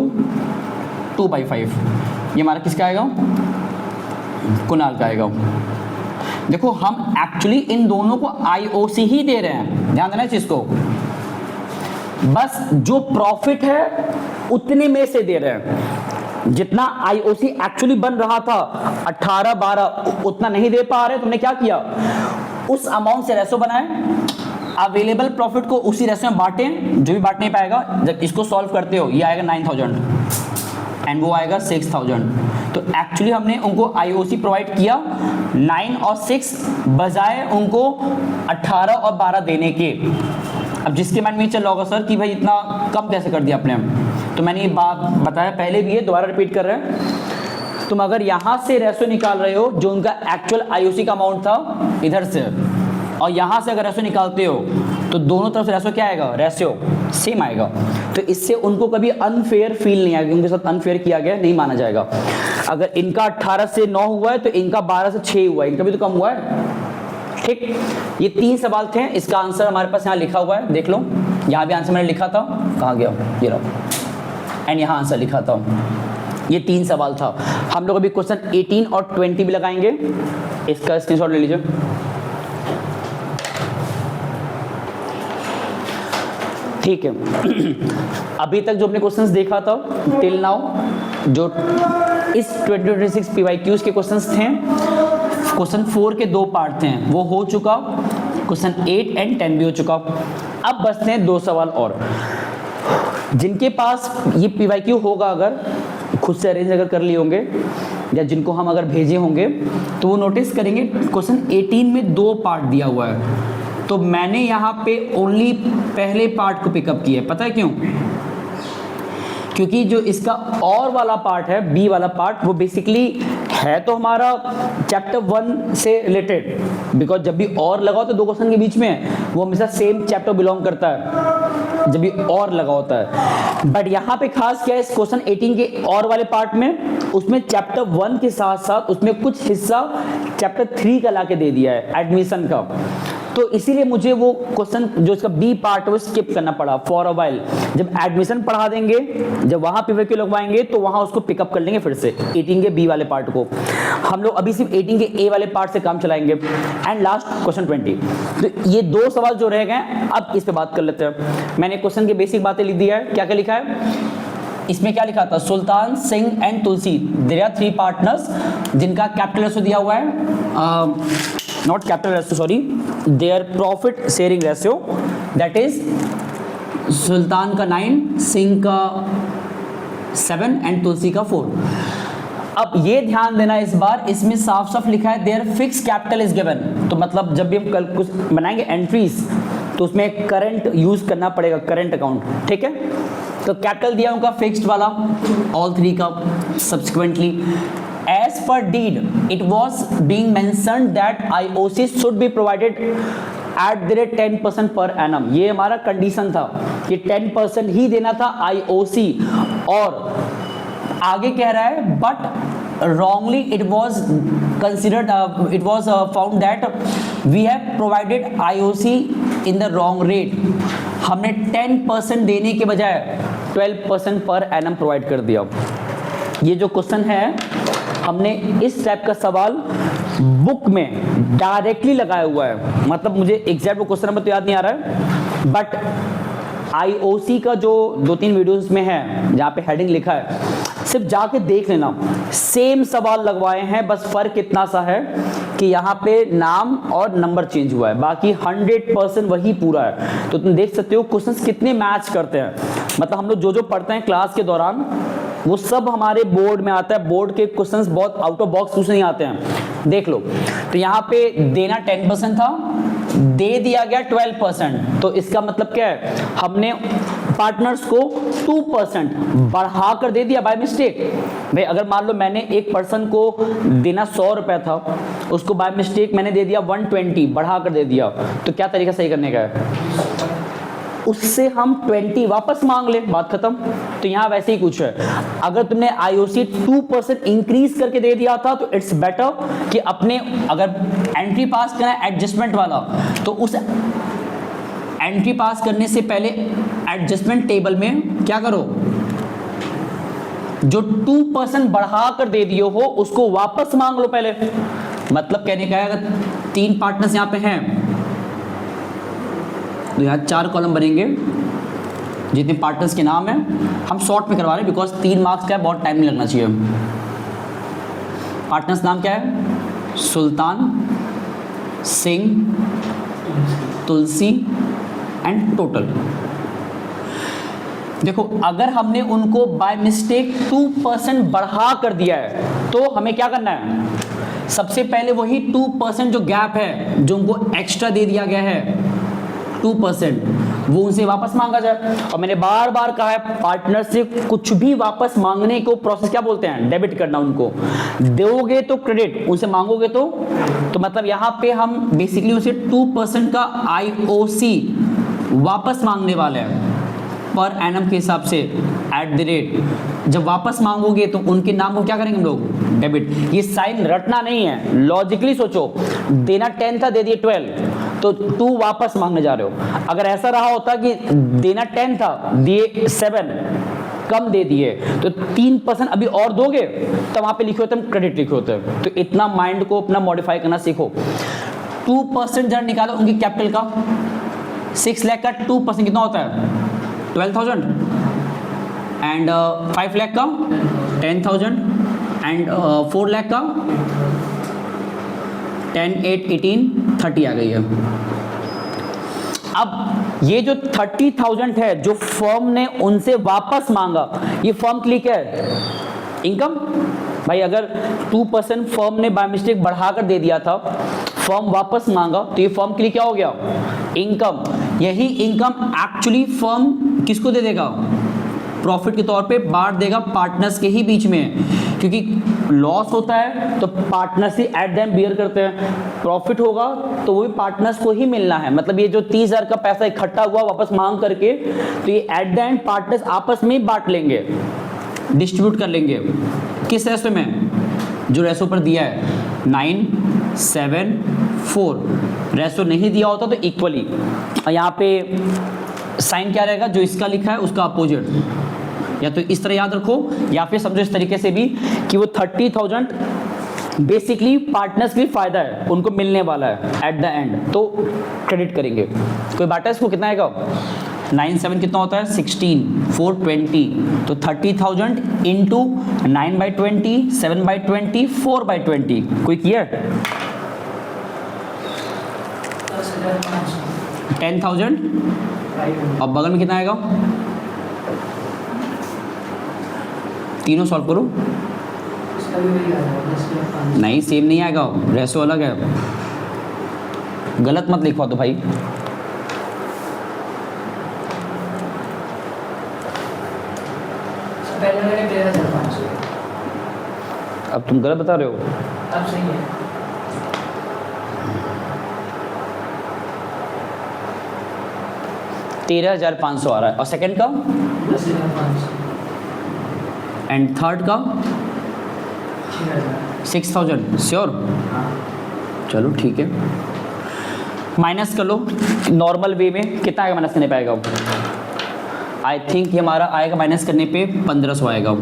2/5 ये हमारा किसका आएगा? कुणाल का आएगा। देखो हम एक्चुअली इन दोनों को आईओसी ही दे रहे हैं, ध्यान देना इस चीज को, बस जो प्रॉफिट है उतने में से दे रहे हैं। जितना आईओसी एक्चुअली बन रहा था 18-12 उतना नहीं दे पा रहे, तुमने क्या किया, उस अमाउंट से रेशो बनाए, अवेलेबल प्रॉफिट को उसी रेशो में बांटे, जो भी बांट नहीं पाएगा, जब इसको सॉल्व करते हो ये आएगा 9,000 एंड वो आएगा 6,000। तो एक्चुअली हमने उनको आईओसी प्रोवाइड किया 9 और 6 बजाय उनको 18 और 12 देने के। अब जिसके माइंड में चल रहा होगा सर कि भाई इतना कम कैसे कर दिया आपने, तो मैंने ये बात बताया पहले भी है, दोबारा रिपीट कर रहे हैं। तुम अगर यहाँ से रेशो निकाल रहे हो जो उनका एक्चुअल आईओसी का अमाउंट था इधर से, और यहाँ से अगर रेशो निकालते हो तो दोनों तरफ से रेशो क्या आएगा? रेशियो सेम आएगा। तो इससे उनको कभी अनफेयर फील नहीं आएगा, उनके साथ अनफेयर किया गया नहीं माना जाएगा। अगर इनका 18 से 9 हुआ है तो इनका 12 से 6 हुआ है, इनका भी तो कम हुआ है। ठीक, ये 3 सवाल थे, इसका आंसर हमारे पास यहाँ लिखा हुआ है, देख लो। यहाँ भी आंसर मैंने लिखा था, कहाँ गया, ये रहा, एंड यहाँ आंसर लिखा था। ये 3 सवाल था। हम लोग अभी क्वेश्चन 18 और 20 भी लगाएंगे, इसका स्क्रीनशॉट ले लीजिए। ठीक है, अभी तक जो हमने क्वेश्चंस देखा था टिल नाउ, जो इस 2026 PYQs के क्वेश्चंस थे, क्वेश्चन 4 के 2 पार्ट थे, वो हो चुका, क्वेश्चन 8 एंड 10 भी हो चुका। अब बचते हैं 2 सवाल और। जिनके पास ये PYQ होगा, अगर खुद से अरेंज अगर कर लिए होंगे या जिनको हम अगर भेजे होंगे, तो वो नोटिस करेंगे क्वेश्चन 18 में 2 पार्ट दिया हुआ है, तो मैंने यहाँ पे ओनली पहले पार्ट को पिकअप किया है। पता है क्यों? क्योंकि जो इसका और वाला पार्ट है, बी वाला पार्ट, वो बेसिकली है तो हमारा चैप्टर 1 से रिलेटेड, बिकॉज जब भी और लगा होता है 2 क्वेश्चन के बीच में, वो हमेशा सेम चैप्टर बिलोंग करता है जब भी और लगा होता है। बट यहाँ पे खास क्या है, इस क्वेश्चन 18 के और वाले पार्ट में, उसमें चैप्टर 1 के साथ साथ उसमें कुछ हिस्सा चैप्टर 3 का लाके दे दिया है, एडमिशन का। तो इसीलिए मुझे वो क्वेश्चन जो इसका बी पार्ट है वो स्किप करना पड़ा फॉर अ वाइल। जब एडमिशन पढ़ा देंगे, जब वहां PYQ लगवाएंगे, तो वहां उसको पिकअप कर लेंगे फिर से 18 के बी वाले पार्ट को। हम लोग अभी सिर्फ 18 के ए वाले पार्ट से काम चलाएंगे। And last question 20। तो ये 2 सवाल जो रह गए, अब इस पे बात कर लेते हैं। मैंने क्वेश्चन की बेसिक बातें लिख दिया है। क्या क्या लिखा है इसमें? क्या लिखा था? Sultan Singh and Tulsi, there are 3 partners जिनका कैपिटल रेशो दिया हुआ है, not capital ratio, sorry, their profit sharing ratio, that is Sultan का 9, सिंह का 7 एंड तुलसी का 4। अब ये ध्यान देना, इस बार इसमें साफ साफ लिखा है there fix capital is given. तो मतलब जब भी हम कल कुछ बनाएंगे एंट्रीज, तो उसमें करंट यूज करना पड़ेगा, करंट अकाउंट। ठीक है, तो कैपिटल दिया उनका फिक्स्ड वाला, ऑल 3 का। Subsequently as per deed it was being mentioned that IOC should be provided at the rate 10% per annum। ये हमारा कंडीशन था कि 10% ही देना था IOC। और आगे कह रहा है but wrongly it was considered it was found that we have provided IOC in the wrong rate। हमने 10% देने के बजाय 12% पर एनम प्रोवाइड कर दिया। ये जो क्वेश्चन है, हमने इस टाइप का सवाल बुक में डायरेक्टली लगाया हुआ है। मतलब मुझे एग्जैक्ट वो क्वेश्चन नंबर तो याद नहीं आ रहा है, बट IOC का जो 2-3 वीडियोस में है जहाँ पे हेडिंग लिखा है, सिर्फ जाके देख लेना, सेम सवाल लगवाए हैं, बस फर्क इतना सा है कि यहाँ पे नाम और नंबर चेंज हुआ है, बाकी 100% वही पूरा है। तो तुम देख सकते हो क्वेश्चंस कितने मैच करते हैं। मतलब हम लोग जो जो पढ़ते हैं क्लास के दौरान, वो सब हमारे बोर्ड में आता है। बोर्ड के क्वेश्चंस बहुत आउट ऑफ बॉक्स कुछ नहीं आते हैं, देख लो। तो यहाँ पे देना 10% था, दे दिया गया 12%। तो इसका मतलब क्या है, हमने पार्टनर्स को 2% बढ़ा कर दे दिया बाय मिस्टेक। भाई अगर मान लो मैंने एक पर्सन को देना 100 रुपए था, उसको बाय मिस्टेक मैंने दे दिया 120, बढ़ा कर दे दिया, तो क्या तरीका सही करने का है? उससे हम 20 वापस मांग ले, बात खत्म। तो यहाँ वैसे ही कुछ है, अगर तुमने IOC 2% इंक्रीज करके दे दिया था, तो इट्स बेटर कि अपने अगर एंट्री पास करना है एडजस्टमेंट वाला, तो उस एंट्री पास करने से पहले एडजस्टमेंट टेबल में क्या करो, जो 2% बढ़ा कर दे दियो हो उसको वापस मांग लो पहले। मतलब कहने का है, अगर 3 पार्टनर्स यहाँ पे हैं, तो यहाँ 4 कॉलम बनेंगे, जितने पार्टनर्स के नाम है। हम शॉर्ट में करवा रहे हैं बिकॉज 3 मार्क्स का है, बहुत टाइम नहीं लगना चाहिए। पार्टनर्स नाम क्या है? सुल्तान, सिंह, तुलसी एंड टोटल। देखो अगर हमने उनको बाय मिस्टेक 2% बढ़ा कर दिया है, तो हमें क्या करना है? सबसे पहले वही 2% जो गैप है, जो उनको एक्स्ट्रा दे दिया गया है 2%, वो उनसे वापस मांगा जाए। और मैंने बार बार कहा है, पार्टनर से कुछ भी वापस मांगने को प्रोसेस क्या बोलते हैं? डेबिट करना। उनको दोगे तो क्रेडिट, उनसे मांगोगे तो मतलब यहाँ पे हम बेसिकली उसे 2% का IOC वापस मांगने वाले हैं। पर एनम के हिसाब से @ जब वापस मांगोगे तो उनके नाम को क्या करेंगे हम लोग, डेबिट। ये साइन रटना नहीं है, लॉजिकली सोचो। देना 10 था, दे दिए 12, तो 2 वापस मांगने जा रहे हो। अगर ऐसा रहा होता कि देना 10 था, दिए 7, कम दे दिए, तो 3% अभी और दोगे, तो वहां पे लिखे होते हैं क्रेडिट लिखे होते हैं। तो इतना माइंड को अपना मॉडिफाई करना सीखो। 2% जरा निकालो उनकी कैपिटल का। 6 लाख का 2% कितना होता है, 12,000। एंड 5 लाख का 10,000। एंड 4 लाख का 10, 8, 18, 30 आ गई है। अब ये जो 30,000 है जो फर्म ने उनसे वापस मांगा, ये फर्म के लिए क्या है, इनकम। भाई अगर 2% फर्म ने बाय मिस्टेक बढ़ाकर दे दिया था, फर्म वापस मांगा, तो ये फर्म के लिए क्या हो गया, इनकम। यही इनकम एक्चुअली फर्म किसको दे देगा, प्रॉफिट के तौर पे बांट देगा पार्टनर्स के ही बीच में, क्योंकि लॉस होता है तो पार्टनर्स ही एट द एंड बियर करते हैं, प्रॉफिट होगा तो वो भी पार्टनर्स को ही मिलना है। मतलब ये जो 30,000 का पैसा इकट्ठा हुआ वापस मांग करके, तो ये एट द एंड पार्टनर्स आपस में ही बांट लेंगे, डिस्ट्रीब्यूट कर लेंगे। किस रेशो में, जो रेशो पर दिया है 9:7:4। रेशो नहीं दिया होता तो इक्वली, और यहाँ पे साइन क्या रहेगा, जो इसका लिखा है उसका अपोजिट। या तो इस तरह याद रखो, या फिर समझो इस तरीके से भी कि वो 30,000 बेसिकली पार्टनर्स के लिए फायदा है, उनको मिलने वाला है एट द एंड, तो क्रेडिट करेंगे। कोई बात है इसको, कितना आएगा, 9/7 कितना होता है, 16, 4, 20, तो 30,000 इंटू 9/20, 7/20, 4/20। कोई किया 10,000, और बगल में कितना आएगा, तीनों सॉल्व करो। नहीं सेम नहीं आएगा, रेशो अलग है, गलत मत लिखवा दो भाई। अब तुम गलत बता रहे हो, अब सही है। 13,500 आ रहा है, और सेकंड का 10,500, एंड थर्ड का 6,000। श्योर, चलो ठीक है, माइनस कर लो नॉर्मल वे में। कितना आएगा माइनस करने पे आएगा, आई थिंक ये हमारा आएगा माइनस करने पे 1,500 आएगा।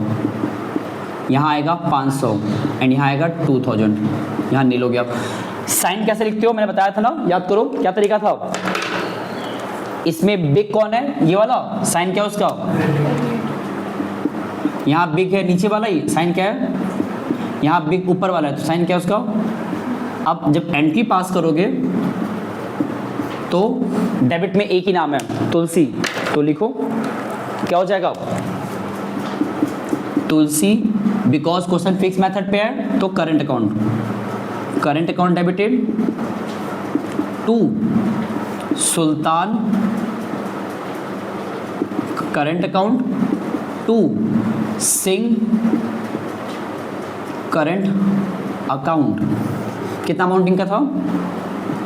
यहाँ आएगा 500 एंड यहाँ आएगा 2,000। यहाँ नील हो गया। साइन कैसे लिखते हो, मैंने बताया था ना, याद करो क्या तरीका था। इसमें बिग कौन है, ये वाला, साइन क्या है उसका, यहाँ बिग है नीचे वाला ही, साइन क्या है, यहाँ बिग ऊपर वाला है, तो साइन क्या है उसका। अब जब एंट्री पास करोगे तो डेबिट में एक ही नाम है, तुलसी, तो लिखो क्या हो जाएगा, Tulsi. Because question fix method पे है तो current account debited to Sultan, current account to Singh, current account. कितना अमाउंटिंग का था,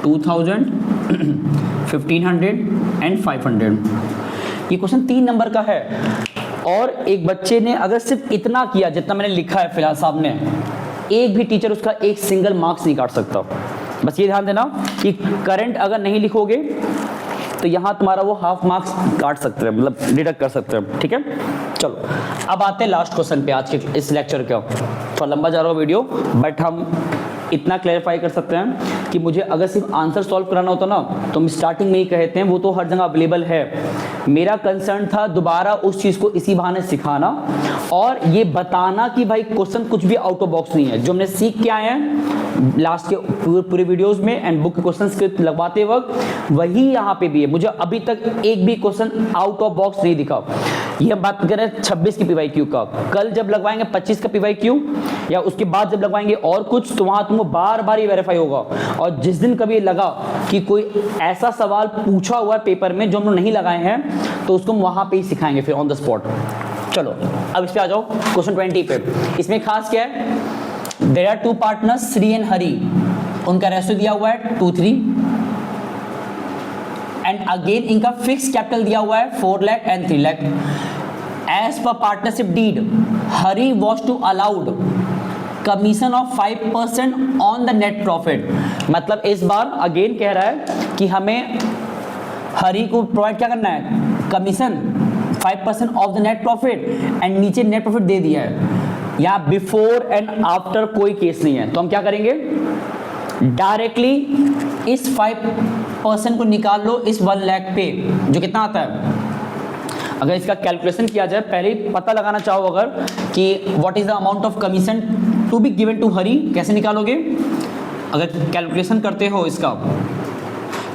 2,000, 1,500 एंड 500। ये क्वेश्चन 3 नंबर का है, और एक बच्चे ने अगर सिर्फ इतना किया जितना मैंने लिखा है फिलहाल सामने, एक भी टीचर उसका एक सिंगल मार्क्स नहीं काट सकता। बस ये ध्यान देना कि करंट अगर नहीं लिखोगे तो यहाँ तुम्हारा वो हाफ मार्क्स काट सकते हैं, मतलब डिडक्ट कर सकते हैं, ठीक है। चलो अब आते हैं लास्ट क्वेश्चन पे आज के इस लेक्चर का। थोड़ा लंबा जा रहा हो वीडियो, बट हम इतना क्लैरिफाई कर सकते हैं कि मुझे अगर सिर्फ आंसर सॉल्व कराना होता ना, तो हम स्टार्टिंग में ही कहते हैं, वो तो हर जगह अवेलेबल है। मेरा कंसर्न था दोबारा उस चीज़ को इसी बहाने सिखाना और ये बताना कि भाई क्वेश्चन कुछ भी आउट ऑफ बॉक्स नहीं है। जो हमने सीख के आए हैं लास्ट के पूरे वीडियोस में एंड बुक के क्वेश्चन लगवाते वक्त, वही यहाँ पे भी है। मुझे अभी तक एक भी क्वेश्चन आउट ऑफ बॉक्स नहीं दिखा। ये हम बात करें 26 की पीवाईक्यू का, कल जब लगवाएंगे 25 का पीवाईक्यू या उसके बाद जब लगवाएंगे और कुछ, तो वहां तुमको बार बार ये वेरीफाई होगा। और जिस दिन कभी लगा कि कोई ऐसा सवाल पूछा हुआ है पेपर में जो हम लोग नहीं लगाए हैं, तो उसको हम वहां पे ही सिखाएंगे फिर ऑन द स्पॉट। चलो अब इस पे आ जाओ क्वेश्चन 20 पे। इसमें खास क्या है, there are 2 partners Shri and Hari, उनका रेशियो दिया हुआ है 2:3 एंड एंड अगेन इनका फिक्स कैपिटल दिया हुआ है 4 lakh and 3 lakh. As per partnership deed Hari was to allowed commission of 5% on the net profit. मतलब इस बार अगेन कह रहा है कि हमें हरी को प्रोवाइड क्या करना है, commission 5% of the net profit, and नीचे नेट प्रॉफिट दे दिया है। यहाँ बिफोर एंड आफ्टर कोई केस नहीं है, तो हम क्या करेंगे, डायरेक्टली इस 5% को निकाल लो इस 1 लाख पे, जो कितना आता है। अगर इसका कैलकुलेशन किया जाए, पहले ही पता लगाना चाहो अगर कि what is the amount of commission to be given to Hari, कैसे निकालोगे। अगर कैलकुलेशन करते हो इसका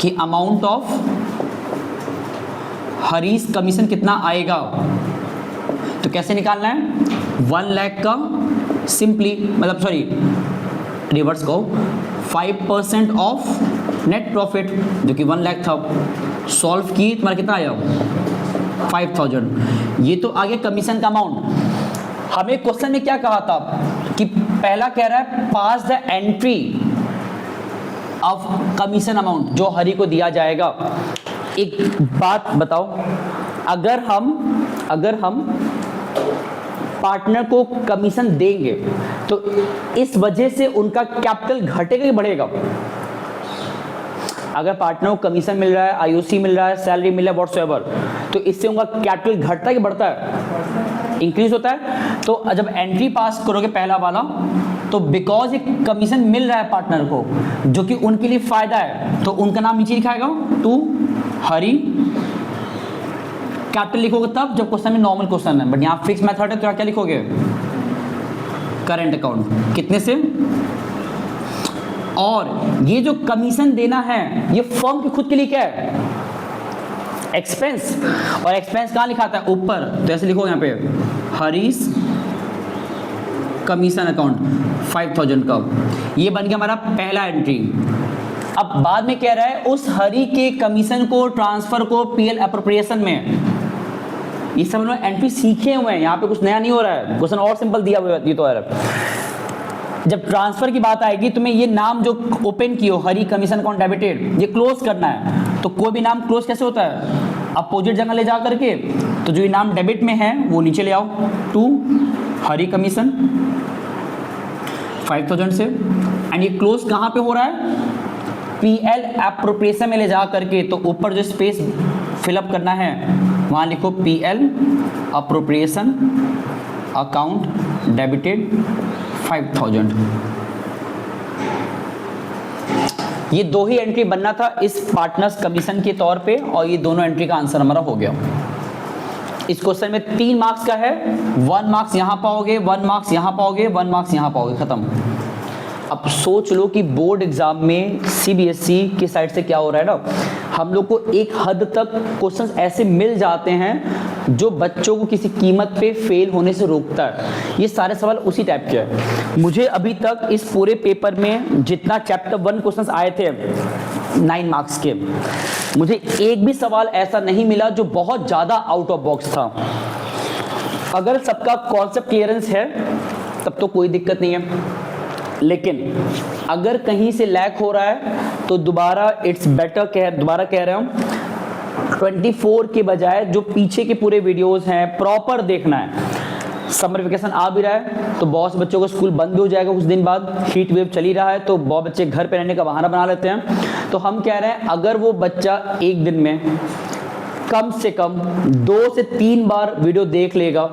कि अमाउंट ऑफ हरीस कमीशन कितना आएगा, तो कैसे निकालना है, 1 लाख का सिंपली मतलब सॉरी रिवर्स को 5% ऑफ नेट प्रॉफिट जो कि 1 लाख था, सॉल्व की तुम्हारा कितना आया 5000। ये तो आ गया कमीशन का अमाउंट। हमें क्वेश्चन में क्या कहा था कि पहला कह रहा है pass the entry of commission amount जो हरी को दिया जाएगा। एक बात बताओ, अगर हम पार्टनर को कमीशन देंगे तो इस वजह से उनका कैपिटल घटेगा कि बढ़ेगा। अगर पार्टनर को कमीशन मिल रहा है, आईओसी मिल रहा है, सैलरी मिल रहा है व्हाटसोएवर, तो इससे उनका कैपिटल घटता है कि बढ़ता है, इंक्रीज होता है। तो जब एंट्री पास करोगे पहला वाला, तो बिकॉज एक कमीशन मिल रहा है पार्टनर को जो कि उनके लिए फायदा है, तो उनका नाम नीचे लिखाएगा टू हरी, कैपिटल लिखोगे तब जब क्वेश्चन में नॉर्मल क्वेश्चन है, बट यहाँ फिक्स मेथड है तो क्या लिखोगे, करंट अकाउंट कितने से। और ये जो कमीशन देना है ये फर्म की खुद के लिए क्या है, एक्सपेंस, और एक्सपेंस कहाँ लिखाता है, ऊपर, तो ऐसे लिखो यहाँ पे हरीस कमीशन अकाउंट 5000 का। ये बन गया हमारा पहला एंट्री। अब बाद में कह रहा है उस हरी के कमीशन को ट्रांसफर को पीएल एप्रोप्रिएशन में, ये सब लोग एंट्री सीखे हुए हैं, यहाँ पे कुछ नया नहीं हो रहा है, क्वेश्चन और सिंपल दिया हुआ है। ये तो है जब ट्रांसफर की बात आएगी तुम्हें ये नाम जो ओपन किए हो हरी कमीशन अकाउंट डेबिटेड, ये क्लोज करना है। तो कोई भी नाम क्लोज कैसे होता है, अपोजिट जगह ले जा करके, तो जो ये नाम डेबिट में है वो नीचे ले आओ, टू हरी कमीशन 5000 से, एंड ये क्लोज कहाँ पे हो रहा है, पीएल एप्रोप्रिएशन में ले जा करके, तो ऊपर जो स्पेस फिलअप करना है वहाँ लिखो पीएल एप्रोप्रिएशन अकाउंट डेबिटेड 5000। ये दो ही एंट्री बनना था इस पार्टनर्स कमीशन के तौर पे, और ये दोनों एंट्री का आंसर हमारा हो गया। इस क्वेश्चन में 3 मार्क्स का है, 1 मार्क्स यहां पाओगे, 1 मार्क्स यहां पाओगे, 1 मार्क्स यहां पाओगे, खत्म। अब सोच लो कि बोर्ड एग्जाम में सीबीएसई की साइड से क्या हो रहा है ना, हम लोग को एक हद तक क्वेश्चंस ऐसे मिल जाते हैं जो बच्चों को किसी कीमत पे फेल होने से रोकता है। ये सारे सवाल उसी टाइप के हैं। मुझे अभी तक इस पूरे पेपर में जितना चैप्टर 1 क्वेश्चंस आए थे 9 मार्क्स के, मुझे एक भी सवाल ऐसा नहीं मिला जो बहुत ज़्यादा आउट ऑफ बॉक्स था। अगर सबका कॉन्सेप्ट क्लियरेंस है तब तो कोई दिक्कत नहीं है, लेकिन अगर कहीं से लैक हो रहा है तो दोबारा इट्स बेटर दोबारा कह रहा हूँ 24 के बजाय जो पीछे के पूरे वीडियोस हैं प्रॉपर देखना है। समर वेकेशन आ भी रहा है तो बहुत से बच्चों का स्कूल बंद भी हो जाएगा कुछ दिन बाद, हीट वेव चली रहा है तो बहुत बच्चे घर पे रहने का बहाना बना लेते हैं। तो हम कह रहे हैं अगर वो बच्चा एक दिन में कम से कम 2 से 3 बार वीडियो देख लेगा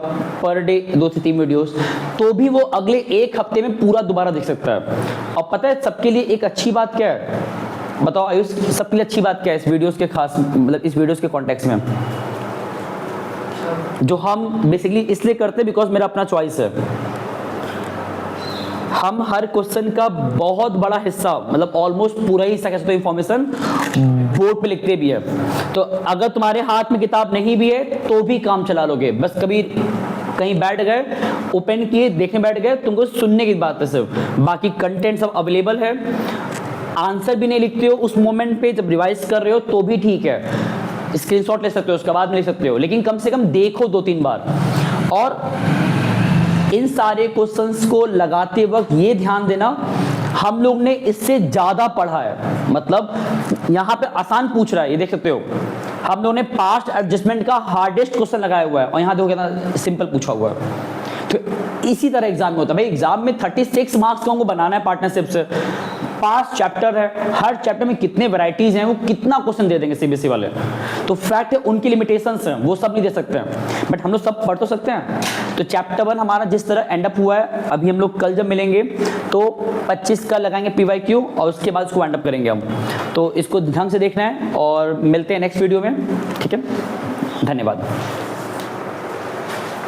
पर डे, 2 से 3 वीडियोस, तो भी वो अगले 1 हफ्ते में पूरा दोबारा देख सकता है। और पता है सबके लिए एक अच्छी बात क्या है, बताओ आयुष, सबके लिए अच्छी बात क्या है इस वीडियोस के खास, मतलब इस वीडियोस के कॉन्टेक्स्ट में, जो हम बेसिकली इसलिए करते हैं बिकॉज मेरा अपना चॉइस है। हम हर क्वेश्चन का बहुत बड़ा हिस्सा, मतलब ऑलमोस्ट पूरा ही हिस्सा कह सकते हो इंफॉर्मेशन बोर्ड पे लिखते भी है। तो अगर तुम्हारे हाथ में किताब नहीं भी है तो भी काम चला लोगे, बस कभी कहीं बैठ गए, ओपन किए, देखने बैठ गए, तुमको सुनने की बात है सिर्फ, बाकी कंटेंट सब अवेलेबल है। आंसर भी नहीं लिखते हो उस मोमेंट पे, जब रिवाइज कर रहे हो तो भी ठीक है, स्क्रीनशॉट ले सकते हो, उसके बाद में ले सकते हो, लेकिन कम से कम देखो 2-3 बार। और इन सारे क्वेश्चंस को लगाते वक्त ये ध्यान देना हम लोग ने इससे ज़्यादा पढ़ा है, मतलब यहाँ पे आसान पूछ रहा है, ये देख सकते हो हम लोगों ने पास्ट एडजस्टमेंट का हार्डेस्ट क्वेश्चन लगाया हुआ है और यहाँ देखो कितना सिंपल पूछा हुआ है। तो इसी तरह एग्जाम में होता है भाई, एग्जाम में 36 मार्क्स का हमको बनाना है पार्टनरशिप से, 5 चैप्टर है, हर चैप्टर में कितने वैरायटीज हैं, वो कितना क्वेश्चन दे देंगे सीबीएसई वाले। तो फैक्ट है उनकी लिमिटेशंस हैं, वो सब नहीं दे सकते हैं, बट हम लोग सब पढ़ तो सकते हैं। तो चैप्टर 1 हमारा जिस तरह एंड अप हुआ है, अभी हम लोग कल जब मिलेंगे तो 25 का लगाएंगे पीवाईक्यू और उसके बाद उसको एंड अप करेंगे हम। तो इसको ढंग से देखना है और मिलते हैं नेक्स्ट वीडियो में, ठीक है, धन्यवाद।